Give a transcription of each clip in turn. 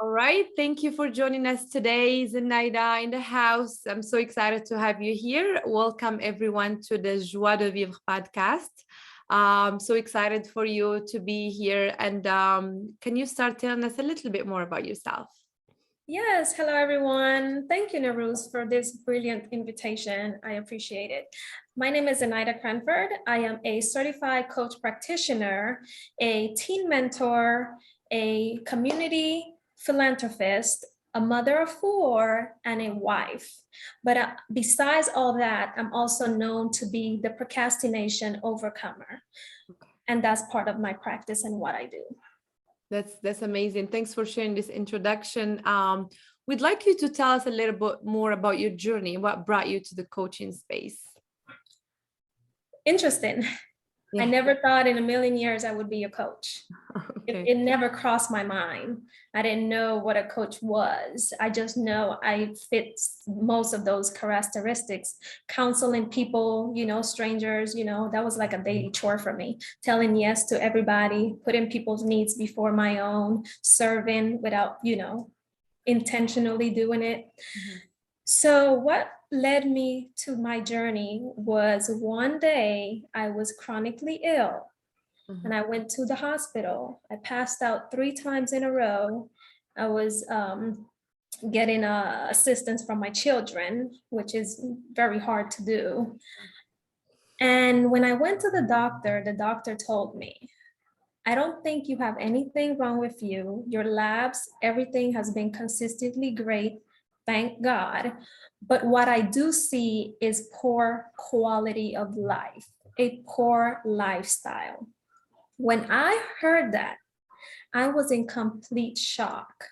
All right. Thank you for joining us today, Zenaida in the house. I'm so excited to have you here. Welcome everyone to the Joie de Vivre podcast. So excited for you to be here. And can you start telling us a little bit more about yourself? Yes, hello everyone. Thank you, Nairouz, for this brilliant invitation. I appreciate it. My name is Zenaida Cranford. I am a certified coach practitioner, a teen mentor, a community philanthropist, a mother of four, and a wife. But besides all that, I'm also known to be the procrastination overcomer. And that's part of my practice and what I do. That's amazing. Thanks for sharing this introduction. We'd like you to tell us a little bit more about your journey. What brought you to the coaching space? Interesting. Yeah. I never thought in a million years I would be a coach. Okay. It never crossed my mind. I didn't know what a coach was. I just know I fit most of those characteristics. Counseling people, strangers, that was like a daily chore for me. Telling yes to everybody, putting people's needs before my own, serving without, intentionally doing it. Mhm. So what led me to my journey was one day I was chronically ill. Mhm. And I went to the hospital. I passed out 3 times in a row. I was getting assistance from my children, which is very hard to do. And when I went to the doctor told me, I don't think you have anything wrong with you. Your labs, everything has been consistently great. Thank God. But what I do see is poor quality of life, a poor lifestyle. When I heard that, I was in complete shock.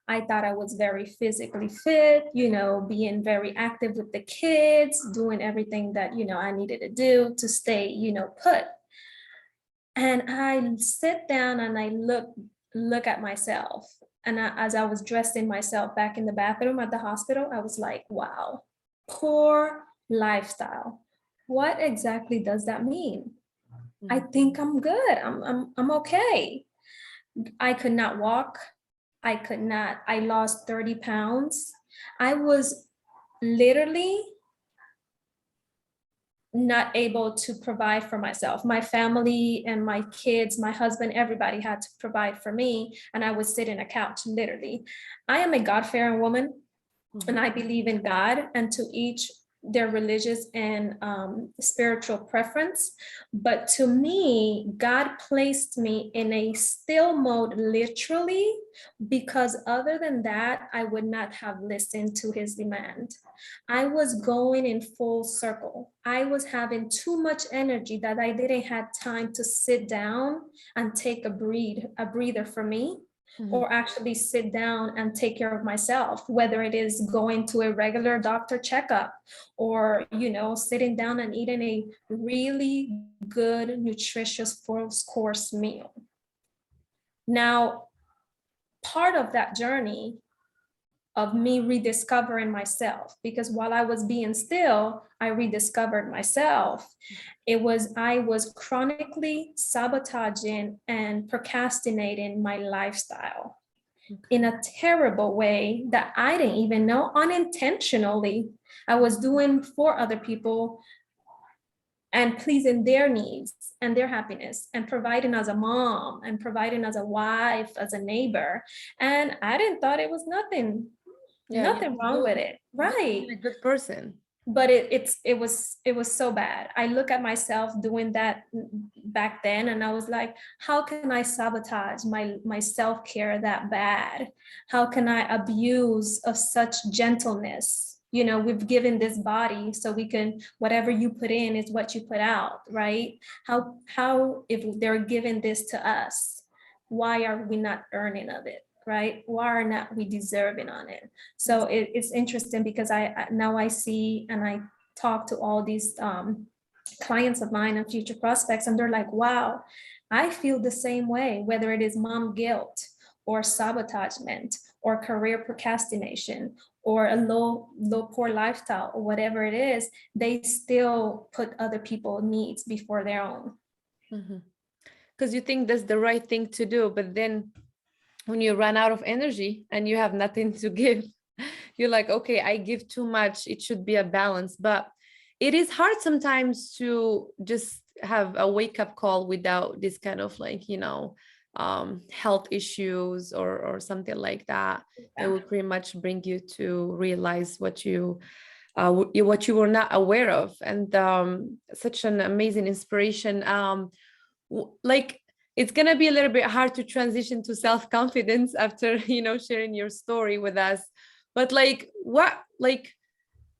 I thought I was very physically fit, being very active with the kids, doing everything that, I needed to do to stay, put. And I sit down and I look at myself. And as I was dressing myself back in the bathroom at the hospital, I was like, wow, poor lifestyle. What exactly does that mean? I think I'm good. I'm okay. I could not walk. I lost 30 pounds. I was literally not able to provide for myself. My family and my kids, my husband, everybody had to provide for me. And I would sit in a couch, literally. I am a God-fearing woman, and I believe in God, and to each their religious and spiritual preference. But to me, God placed me in a still mode, literally, because other than that, I would not have listened to his demand. I was going in full circle. I was having too much energy that I didn't have time to sit down and take a breather for me, or actually sit down and take care of myself, whether it is going to a regular doctor checkup or, sitting down and eating a really good, nutritious 4-course meal. Now, part of that journey of me rediscovering myself, because while I was being still, I rediscovered myself. I was chronically sabotaging and procrastinating my lifestyle in a terrible way that I didn't even know, unintentionally. I was doing for other people and pleasing their needs and their happiness and providing as a mom and providing as a wife, as a neighbor. And I didn't thought it was nothing wrong with it. Right. A good person. But it was so bad. I look at myself doing that back then, and I was like, how can I sabotage my self-care that bad? How can I abuse of such gentleness? We've given this body so we can, whatever you put in is what you put out, right? How if they're giving this to us, why are we not earning of it? Right? Why are not we deserving on it? So it's interesting because I now I see and I talk to all these clients of mine and future prospects, and they're like, wow, I feel the same way, whether it is mom guilt or sabotagement or career procrastination or a low poor lifestyle or whatever it is, they still put other people's needs before their own. Because you think that's the right thing to do, but then when you run out of energy and you have nothing to give, you're like, okay, I give too much, it should be a balance. But it is hard sometimes to just have a wake up call without this kind of like, health issues or something like that. That Yeah. will pretty much bring you to realize what you were not aware of. And such an amazing inspiration. Like, it's going to be a little bit hard to transition to self-confidence after sharing your story with us. But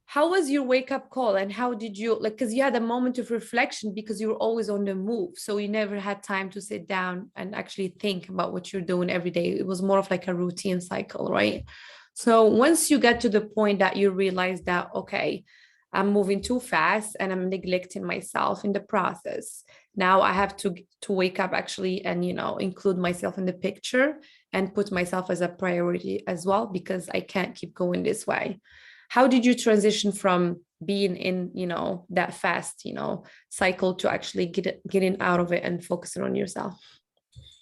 how was your wake up call, and how did you, like, because you had a moment of reflection because you were always on the move, so you never had time to sit down and actually think about what you're doing every day. It was more of like a routine cycle, right? So once you get to the point that you realize that, okay, I'm moving too fast and I'm neglecting myself in the process, now I have to wake up actually and include myself in the picture and put myself as a priority as well, because I can't keep going this way. How did you transition from being in that fast cycle to actually getting out of it and focusing on yourself?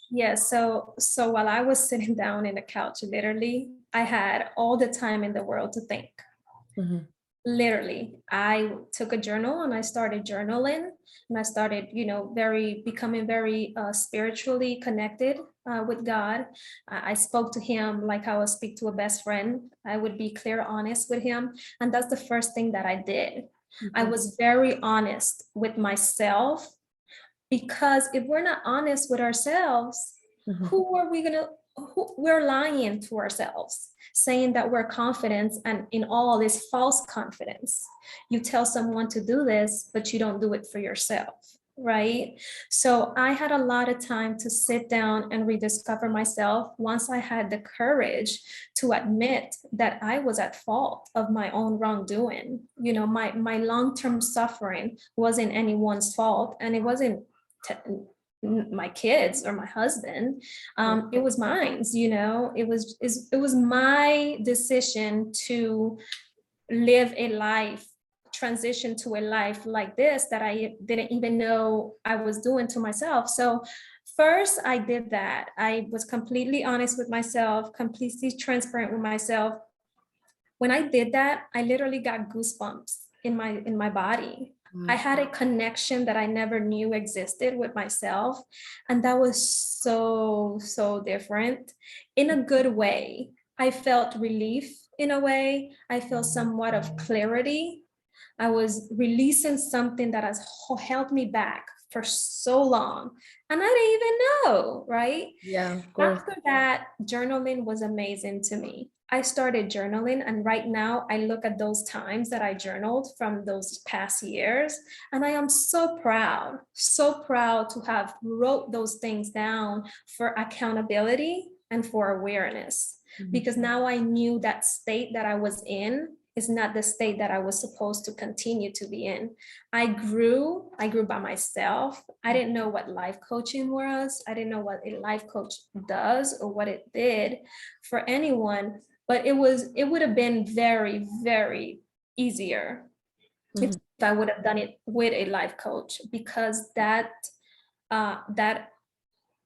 Yeah, so while I was sitting down in the couch, literally, I had all the time in the world to think. Mhm. Literally, I took a journal and I started journaling, and I started, becoming very spiritually connected with God. I spoke to him like I would speak to a best friend. I would be clear, honest with him. And that's the first thing that I did. I Mhm. was very honest with myself, because if we're not honest with ourselves, Mhm. who are we gonna we're lying to ourselves, saying that we're confident, and in all this false confidence. You tell someone to do this, but you don't do it for yourself, right? So I had a lot of time to sit down and rediscover myself once I had the courage to admit that I was at fault of my own wrongdoing. My long-term suffering wasn't anyone's fault, and it wasn't my kids or my husband. It was mine's. It was my decision to live a life, transition to a life like this that I didn't even know I was doing to myself. So first I did that. I was completely honest with myself, completely transparent with myself. When I did that, I literally got goosebumps in my body. I had a connection that I never knew existed with myself. And that was so, so different in a good way. I felt relief in a way. I felt somewhat of clarity. I was releasing something that has held me back for so long. And I didn't even know, right? Yeah, of course. After that, journaling was amazing to me. I started journaling, and right now I look at those times that I journaled from those past years, and I am so proud to have wrote those things down for accountability and for awareness. Mhm. Because now I knew that state that I was in is not the state that I was supposed to continue to be in. I grew by myself. I didn't know what life coaching was. I didn't know what a life coach does or what it did for anyone, but it would have been very, very easier if Mhm. I would have done it with a life coach, because that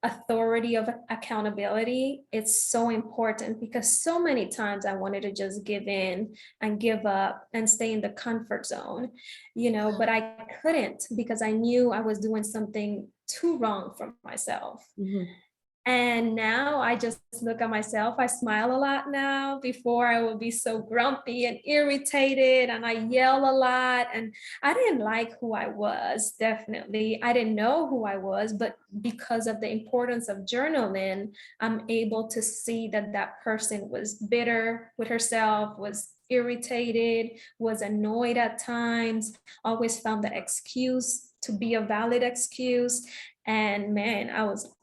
authority of accountability, it's so important, because so many times I wanted to just give in and give up and stay in the comfort zone, but I couldn't, because I knew I was doing something too wrong for myself. Mhm. And now I just look at myself. I smile a lot now. Before, I would be so grumpy and irritated, and I yell a lot. And I didn't like who I was, definitely. I didn't know who I was, but because of the importance of journaling, I'm able to see that that person was bitter with herself, was irritated, was annoyed at times, always found the excuse to be a valid excuse. And man,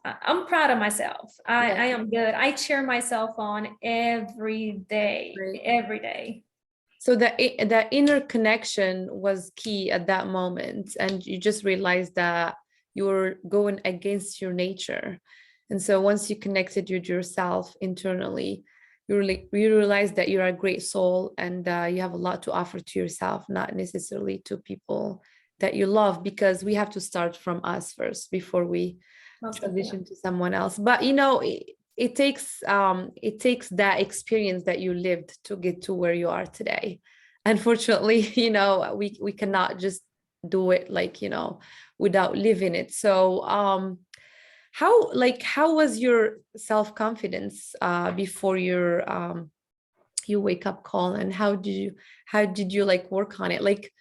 I'm proud of myself. Yeah, I am good. I cheer myself on every day, great. every day. So the inner connection was key at that moment, and you just realized that you were going against your nature. And so once you connected with yourself internally, you realize that you're a great soul, and you have a lot to offer to yourself, not necessarily to people that you love, because we have to start from us first before we Most definitely. transition to someone else. But it takes that experience that you lived to get to where you are today. Unfortunately, we cannot just do it like, without living it. So how was your self-confidence before your wake up call, and how did you like work on it? Like,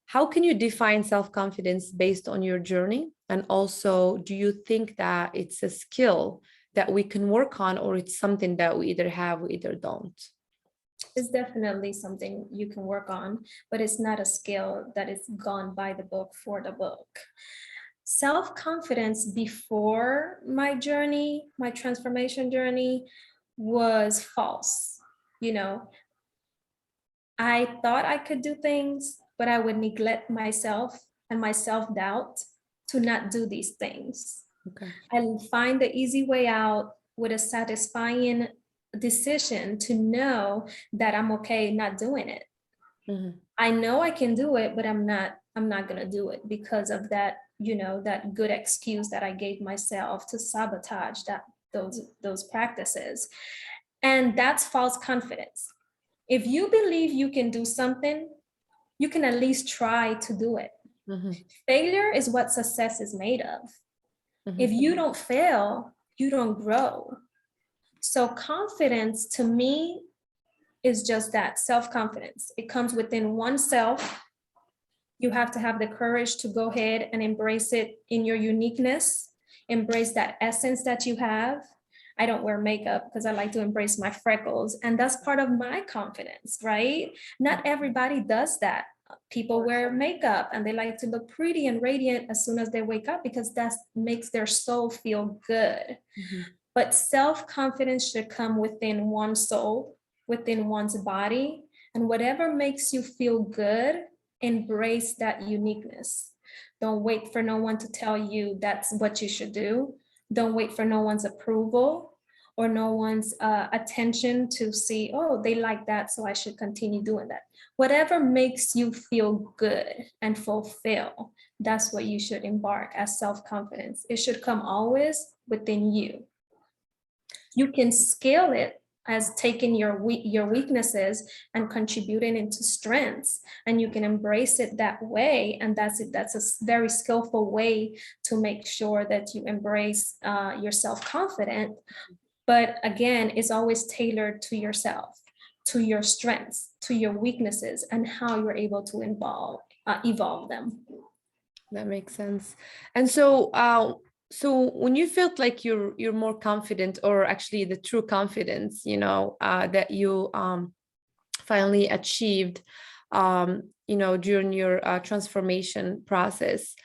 how can you define self-confidence based on your journey? And also, do you think that it's a skill that we can work on, or it's something that we either have, we either don't? It's definitely something you can work on, but it's not a skill that is gone by the book for the book. Self-confidence before my journey, my transformation journey, was false. You know, I thought I could do things, but I would neglect myself and my self-doubt to not do these things. Okay. I find the easy way out with a satisfying decision to know that I'm okay not doing it. Mhm. I know I can do it, but I'm not gonna do it because of that, that good excuse that I gave myself to sabotage those practices. And that's false confidence. If you believe you can do something, you can at least try to do it. Mhm. Failure is what success is made of. If Mhm. you don't fail, you don't grow. So confidence to me is just that, self-confidence. It comes within oneself. You have to have the courage to go ahead and embrace it in your uniqueness, embrace that essence that you have. I don't wear makeup because I like to embrace my freckles, and that's part of my confidence, right? Not everybody does that. People wear makeup and they like to look pretty and radiant as soon as they wake up because that makes their soul feel good. Mhm. But self-confidence should come within one's soul, within one's body, and whatever makes you feel good, embrace that uniqueness. Don't wait for no one to tell you that's what you should do. Don't wait for no one's approval or no one's attention to see, oh, they like that, so I should continue doing that. Whatever makes you feel good and fulfill, that's what you should embark as self-confidence. It should come always within you. You can scale it as taking your weaknesses and contributing into strengths, and you can embrace it that way. And that's it. That's a very skillful way to make sure that you embrace your self-confident. But again, it's always tailored to yourself, to your strengths, to your weaknesses, and how you're able to evolve them. That makes sense. And so when you felt like you're more confident, or actually the true confidence, that you finally achieved, during your transformation process,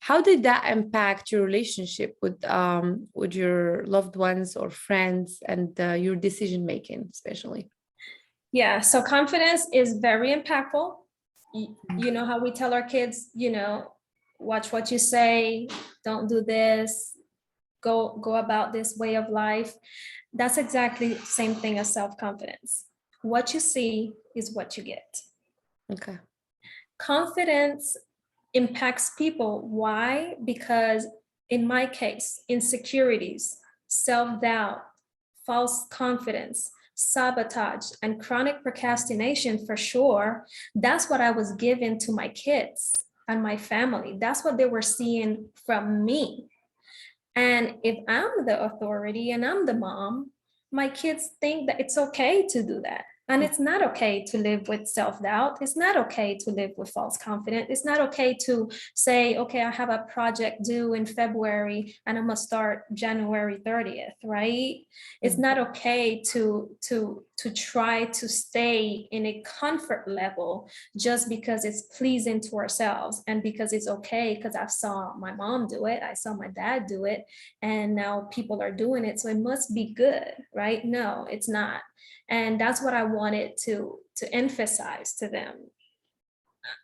how did that impact your relationship with your loved ones or friends, and your decision making, especially? Yeah, so confidence is very impactful. You know how we tell our kids, watch what you say, don't do this, go about this way of life. That's exactly the same thing as self-confidence. What you see is what you get. Okay. Confidence impacts people. Why? Because in my case, insecurities, self-doubt, false confidence, sabotage, and chronic procrastination, for sure, that's what I was given to my kids and my family. That's what they were seeing from me. And if I'm the authority and I'm the mom, my kids think that it's okay to do that. And it's not okay to live with self-doubt. It's not okay to live with false confidence. It's not okay to say, okay, I have a project due in February and I'm gonna start January 30th, right? It's not okay to try to stay in a comfort level just because it's pleasing to ourselves and because it's okay because I saw my mom do it, I saw my dad do it, and now people are doing it, so it must be good, right? No, it's not. And that's what I wanted to emphasize to them.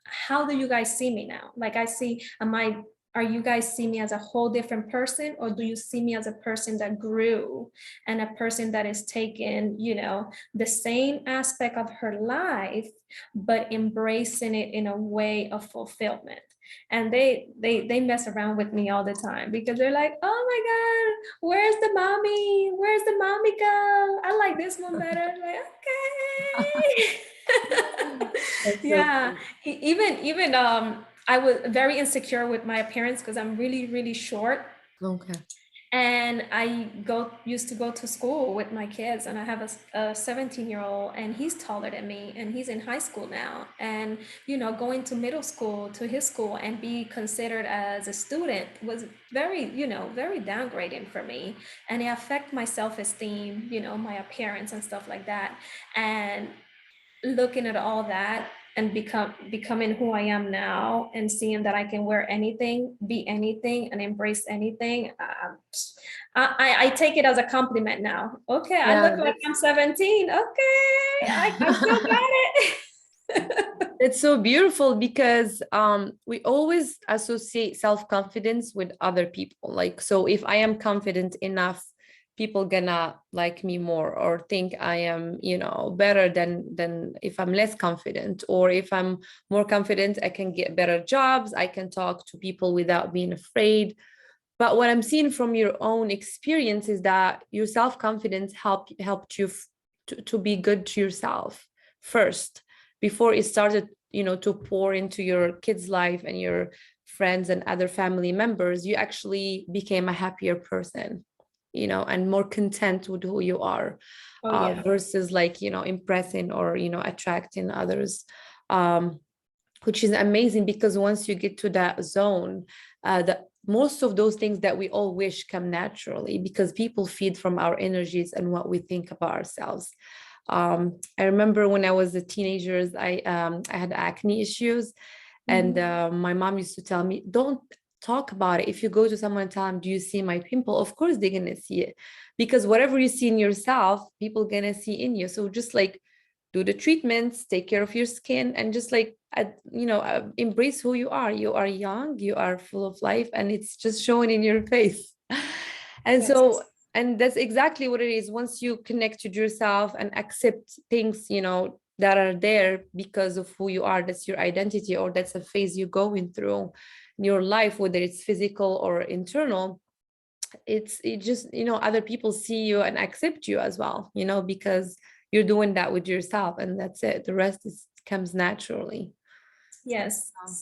How do you guys see me now? Like, are you guys see me as a whole different person, or do you see me as a person that grew and a person that is taking, the same aspect of her life, but embracing it in a way of fulfillment? And they mess around with me all the time because they're like, oh my God, where's the mommy? Where's the mommy go? I like this one better. I'm like, okay. That's so Yeah. cute. Even I was very insecure with my appearance because I'm really, really short. Okay. And I used to go to school with my kids, and I have a 17-year-old, and he's taller than me, and he's in high school now. And going to middle school to his school and be considered as a student was very, very downgrading for me, and it affect my self-esteem, my appearance and stuff like that. And looking at all that and becoming who I am now, and seeing that I can wear anything, be anything, and embrace anything. I take it as a compliment now. Okay, I Yeah, look like I'm 17. Okay, I still got it. it's so beautiful because we always associate self-confidence with other people. Like, so if I am confident enough, people gonna like me more or think I am, better than if I'm less confident. Or if I'm more confident, I can get better jobs, I can talk to people without being afraid. But what I'm seeing from your own experience is that your self-confidence helped you to be good to yourself first, before it started, to pour into your kids' life and your friends and other family members. You actually became a happier person, and more content with who you are, Oh yeah. versus like, impressing or, attracting others. Um, which is amazing, because once you get to that zone, the most of those things that we all wish come naturally, because people feed from our energies and what we think about ourselves. I remember when I was a teenager, I had acne issues, and my mom used to tell me, don't talk about it. If you go to someone and tell them, do you see my pimple? Of course they're gonna see it, because whatever you see in yourself, people gonna see in you. So just like do the treatments, take care of your skin, and just like embrace who you are. You are young, you are full of life, and it's just showing in your face. And Yes. so, and that's exactly what it is. Once you connect to yourself and accept things, that are there because of who you are, that's your identity, or that's a phase you're going through in your life, whether it's physical or internal. It just, other people see you and accept you as well, because you're doing that with yourself, and that's it. The rest comes naturally. Yes. Um,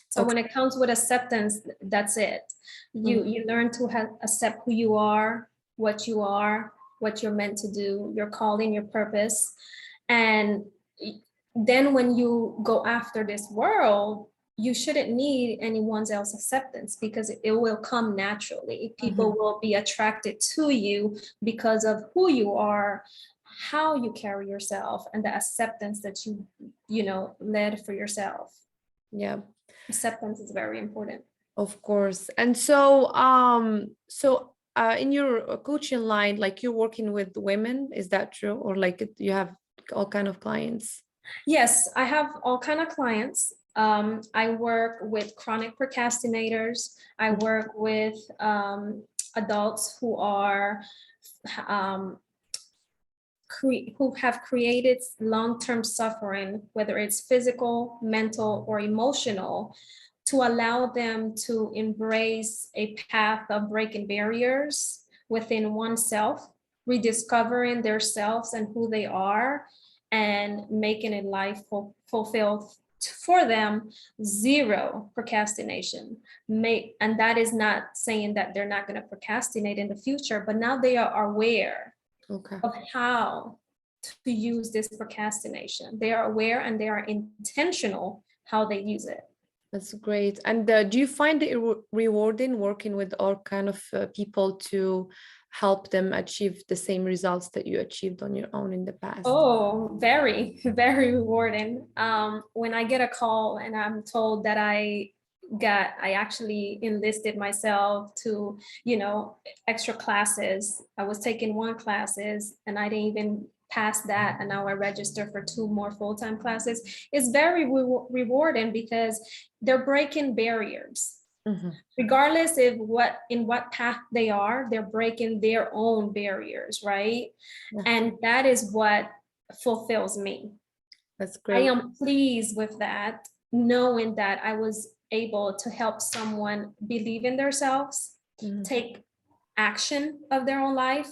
So okay. when it comes with acceptance, that's it. You Mhm. you learn to accept who you are, what you're meant to do, your calling, your purpose. And then when you go after this world, you shouldn't need anyone else's acceptance, because it will come naturally. People Mhm. will be attracted to you because of who you are, how you carry yourself, and the acceptance that led for yourself. Yeah, Acceptance is very important. of course. And so in your coaching line, like you're working with women, is that true? Or like you have all kind of clients? Yes, I have all kind of clients. I work with chronic procrastinators. I work with adults who are um, who have created long-term suffering, whether it's physical, mental, or emotional, to allow them to embrace a path of breaking barriers within oneself, rediscovering their selves and who they are, and making a life fulfilled for them. Zero procrastination. And that is not saying that they're not going to procrastinate in the future, but now they are aware Okay. of how to use this procrastination. They are aware and they are intentional how they use it. That's great. And do you find it rewarding working with all kind of people to help them achieve the same results that you achieved on your own in the past? Oh, very, very rewarding. When I get a call and I'm told that I actually enlisted myself to, extra classes. I was taking one classes and I didn't even pass that. And now I register for two more full-time classes. It's very rewarding because they're breaking barriers. Mhm. Regardless of what path they are, they're breaking their own barriers, right? Yeah, And that is what fulfills me. that's I great. am pleased with that, knowing that I was able to help someone believe in themselves, take action of their own life,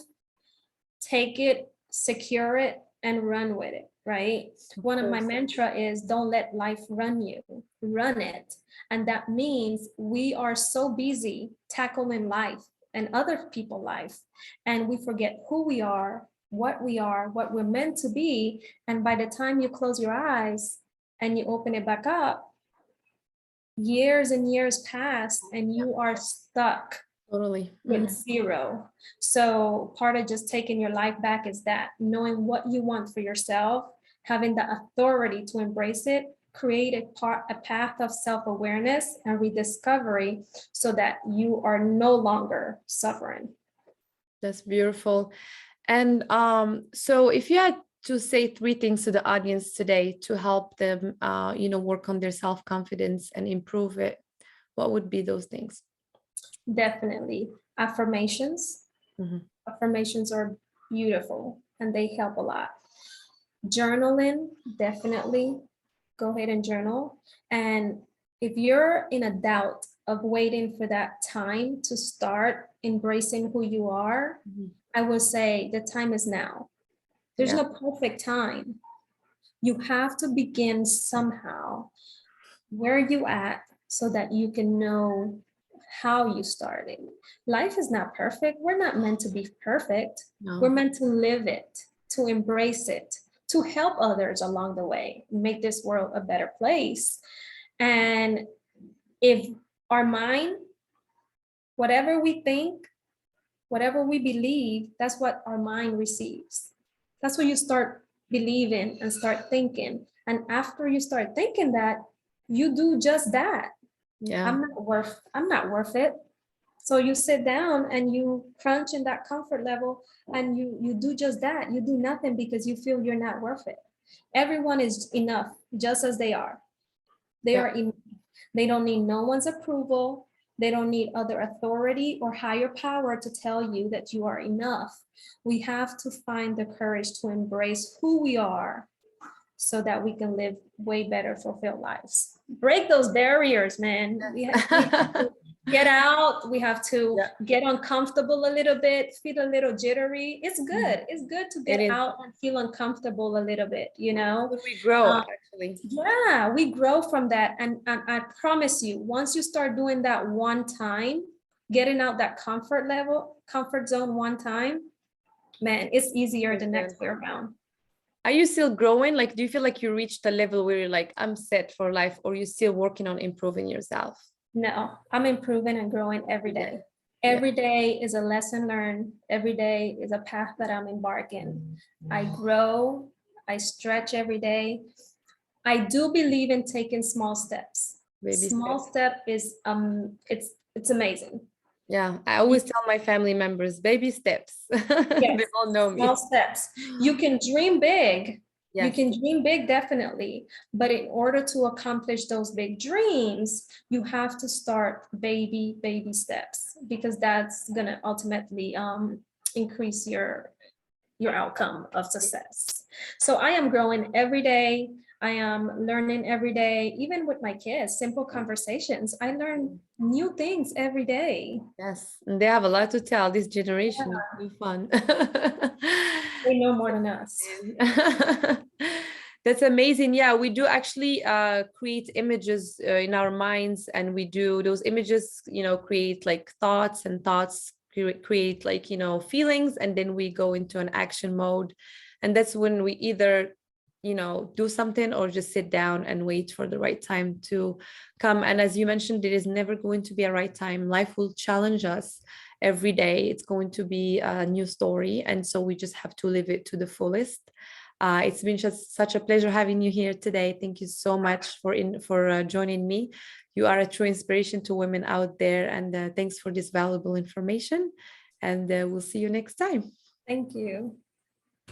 take it, secure it, and run with it, right? One of my mantra is don't let life run you, run it. And that means we are so busy tackling life and other people's life, and we forget who we are, what we're meant to be. And by the time you close your eyes and you open it back up, years and years pass and you are stuck Totally. with zero. So part of just taking your life back is that knowing what you want for yourself, having the authority to embrace it, create a path of self-awareness and rediscovery so that you are no longer suffering. That's beautiful. And so if you had to say 3 things to the audience today to help them, work on their self-confidence and improve it, what would be those things? Definitely. Affirmations. Affirmations are beautiful and they help a lot. Journaling, definitely. Go ahead and journal. And if you're in a doubt of waiting for that time to start embracing who you are, I will say the time is now. There's no perfect time. You have to begin somehow. Where you at so that you can know how you started. Life is not perfect. We're not meant to be perfect. No. We're meant to live it, to embrace it, to help others along the way, make this world a better place. And if our mind, whatever we think, whatever we believe, that's what our mind receives. That's what you start believing and start thinking. And after you start thinking that, you do just that. Yeah. I'm not worth it. So you sit down and you crunch in that comfort level and you do just that. You do nothing because you feel you're not worth it. Everyone is enough just as they are. They are enough. They don't need no one's approval. They don't need other authority or higher power to tell you that you are enough. We have to find the courage to embrace who we are so that we can live way better, fulfilled lives. Break those barriers, man. We have to get out. We have to get uncomfortable a little bit, feel a little jittery. It's good. It's good to get out and feel uncomfortable a little bit, you know? We grow, actually. Yeah, we grow from that. And I promise you, once you start doing that one time, getting out that comfort zone one time, man, it's easier the next way around. Are you still growing? Like, do you feel like you reached a level where you're like, I'm set for life, or you're still working on improving yourself? No, I'm improving and growing every day. Every day is a lesson learned. Every day is a path that I'm embarking. I grow, I stretch every day. I do believe in taking small steps. Small step is it's amazing. Yeah, I always tell my family members, baby steps. They all know me. Small steps. You can dream big. Yes. You can dream big, definitely. But in order to accomplish those big dreams, you have to start baby steps, because that's going to ultimately increase your outcome of success. So I am growing every day. I am learning every day, even with my kids, simple conversations. I learn new things every day. Yes, and they have a lot to tell. This generation is fun. They know more than us. That's amazing. Yeah, we do actually create images in our minds, and we do those images, create like thoughts, and thoughts create like, feelings, and then we go into an action mode. And that's when we either do something or just sit down and wait for the right time to come. And as you mentioned, there is never going to be a right time. Life will challenge us every day. It's going to be a new story, and so we just have to live it to the fullest. It's been just such a pleasure having you here today. Thank you so much for joining me. You are a true inspiration to women out there, and thanks for this valuable information, and we'll see you next time. Thank you.